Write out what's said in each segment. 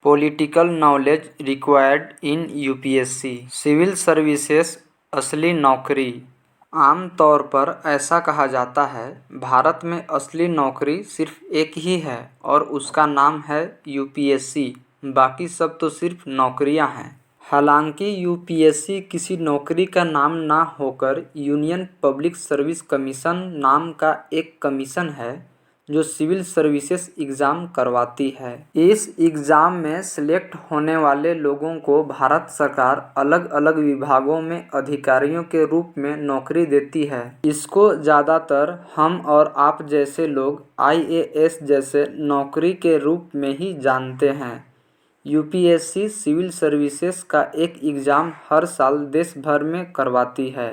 Political knowledge required in UPSC civil services असली नौकरी। आम तौर पर ऐसा कहा जाता है, भारत में असली नौकरी सिर्फ एक ही है और उसका नाम है यूपीएससी। बाकी सब तो सिर्फ नौकरियां हैं। हालांकि यूपीएससी किसी नौकरी का नाम ना होकर यूनियन पब्लिक सर्विस कमीशन नाम का एक कमीशन है जो सिविल सर्विसेज एग्ज़ाम करवाती है। इस एग्ज़ाम में सिलेक्ट होने वाले लोगों को भारत सरकार अलग अलग विभागों में अधिकारियों के रूप में नौकरी देती है। इसको ज़्यादातर हम और आप जैसे लोग आईएएस जैसे नौकरी के रूप में ही जानते हैं। यूपीएससी सिविल सर्विसेज का एक एग्ज़ाम हर साल देश भर में करवाती है।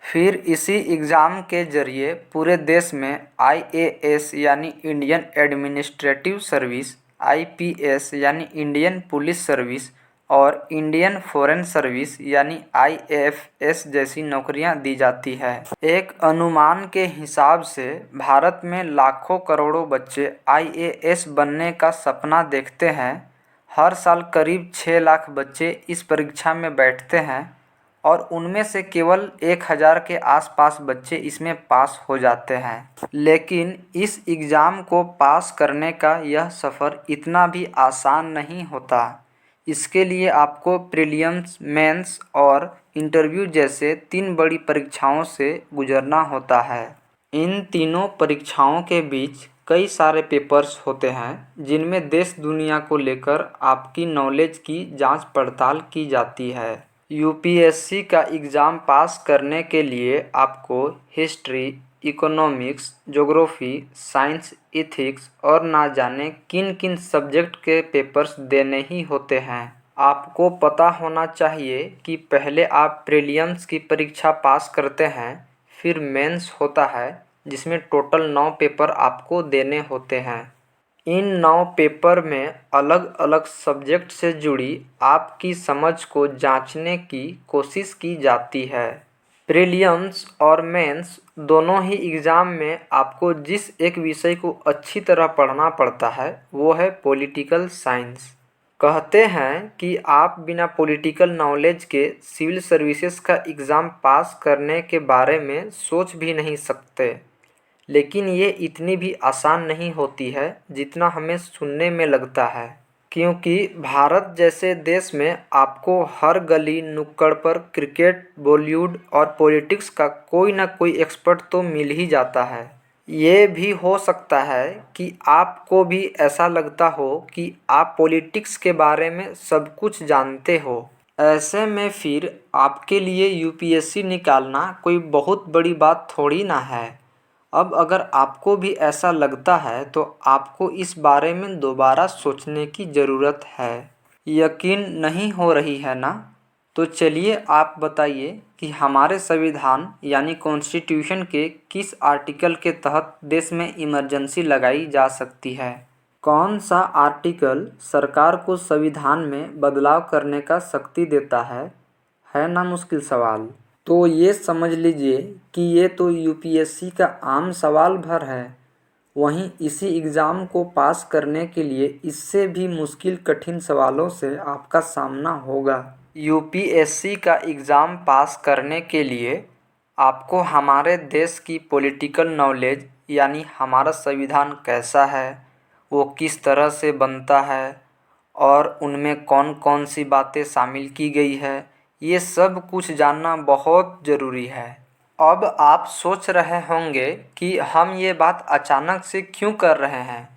फिर इसी एग्ज़ाम के जरिए पूरे देश में आईएएस यानी इंडियन एडमिनिस्ट्रेटिव सर्विस, आईपीएस यानी इंडियन पुलिस सर्विस और इंडियन फॉरेन सर्विस यानी आईएफएस जैसी नौकरियां दी जाती है। एक अनुमान के हिसाब से भारत में लाखों करोड़ों बच्चे आईएएस बनने का सपना देखते हैं। हर साल करीब 6 लाख बच्चे इस परीक्षा में बैठते हैं और उनमें से केवल 1000 के आसपास बच्चे इसमें पास हो जाते हैं। लेकिन इस एग्ज़ाम को पास करने का यह सफ़र इतना भी आसान नहीं होता। इसके लिए आपको प्रीलिम्स, मेंस और इंटरव्यू जैसे 3 बड़ी परीक्षाओं से गुजरना होता है। इन तीनों परीक्षाओं के बीच कई सारे पेपर्स होते हैं जिनमें देश दुनिया को लेकर आपकी नॉलेज की जांच पड़ताल की जाती है। यूपीएससी का एग्ज़ाम पास करने के लिए आपको history, economics, geography, science, ethics और ना जाने किन किन सब्जेक्ट के पेपर्स देने ही होते हैं। आपको पता होना चाहिए कि पहले आप प्रीलिम्स की परीक्षा पास करते हैं, फिर मेंस होता है जिसमें टोटल 9 पेपर आपको देने होते हैं। इन 9 पेपर में अलग अलग सब्जेक्ट से जुड़ी आपकी समझ को जांचने की कोशिश की जाती है। प्रीलिम्स और मेंस दोनों ही एग्ज़ाम में आपको जिस एक विषय को अच्छी तरह पढ़ना पड़ता है वो है पॉलिटिकल साइंस। कहते हैं कि आप बिना पॉलिटिकल नॉलेज के सिविल सर्विसेज का एग्ज़ाम पास करने के बारे में सोच भी नहीं सकते। लेकिन ये इतनी भी आसान नहीं होती है जितना हमें सुनने में लगता है, क्योंकि भारत जैसे देश में आपको हर गली नुक्कड़ पर क्रिकेट, बॉलीवुड और पॉलिटिक्स का कोई ना कोई एक्सपर्ट तो मिल ही जाता है। ये भी हो सकता है कि आपको भी ऐसा लगता हो कि आप पॉलिटिक्स के बारे में सब कुछ जानते हो। ऐसे में फिर आपके लिए यूपीएससी निकालना कोई बहुत बड़ी बात थोड़ी ना है। अब अगर आपको भी ऐसा लगता है तो आपको इस बारे में दोबारा सोचने की ज़रूरत है। यकीन नहीं हो रही है ना? तो चलिए आप बताइए कि हमारे संविधान यानी कॉन्स्टिट्यूशन के किस आर्टिकल के तहत देश में इमरजेंसी लगाई जा सकती है। कौन सा आर्टिकल सरकार को संविधान में बदलाव करने का शक्ति देता है ना मुश्किल सवाल। तो ये समझ लीजिए कि ये तो यूपीएससी का आम सवाल भर है। वहीं इसी एग्ज़ाम को पास करने के लिए इससे भी मुश्किल कठिन सवालों से आपका सामना होगा। यूपीएससी का एग्ज़ाम पास करने के लिए आपको हमारे देश की पॉलिटिकल नॉलेज यानी हमारा संविधान कैसा है, वो किस तरह से बनता है और उनमें कौन कौन सी बातें शामिल की गई है, ये सब कुछ जानना बहुत ज़रूरी है। अब आप सोच रहे होंगे कि हम ये बात अचानक से क्यों कर रहे हैं,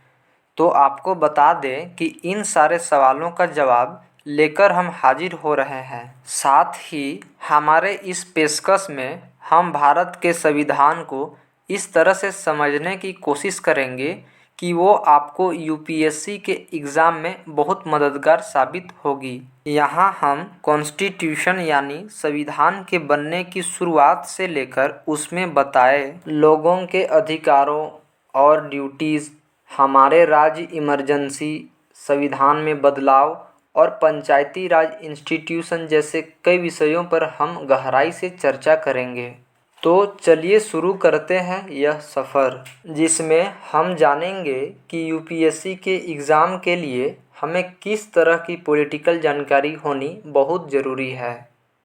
तो आपको बता दें कि इन सारे सवालों का जवाब लेकर हम हाजिर हो रहे हैं। साथ ही हमारे इस पेशकश में हम भारत के संविधान को इस तरह से समझने की कोशिश करेंगे कि वो आपको यूपीएससी के एग्ज़ाम में बहुत मददगार साबित होगी। यहाँ हम कॉन्स्टिट्यूशन यानी संविधान के बनने की शुरुआत से लेकर उसमें बताए लोगों के अधिकारों और ड्यूटीज़, हमारे राज्य इमरजेंसी, संविधान में बदलाव और पंचायती राज इंस्टीट्यूशन जैसे कई विषयों पर हम गहराई से चर्चा करेंगे। तो चलिए शुरू करते हैं यह सफ़र, जिसमें हम जानेंगे कि यूपीएससी के एग्ज़ाम के लिए हमें किस तरह की पॉलिटिकल जानकारी होनी बहुत ज़रूरी है।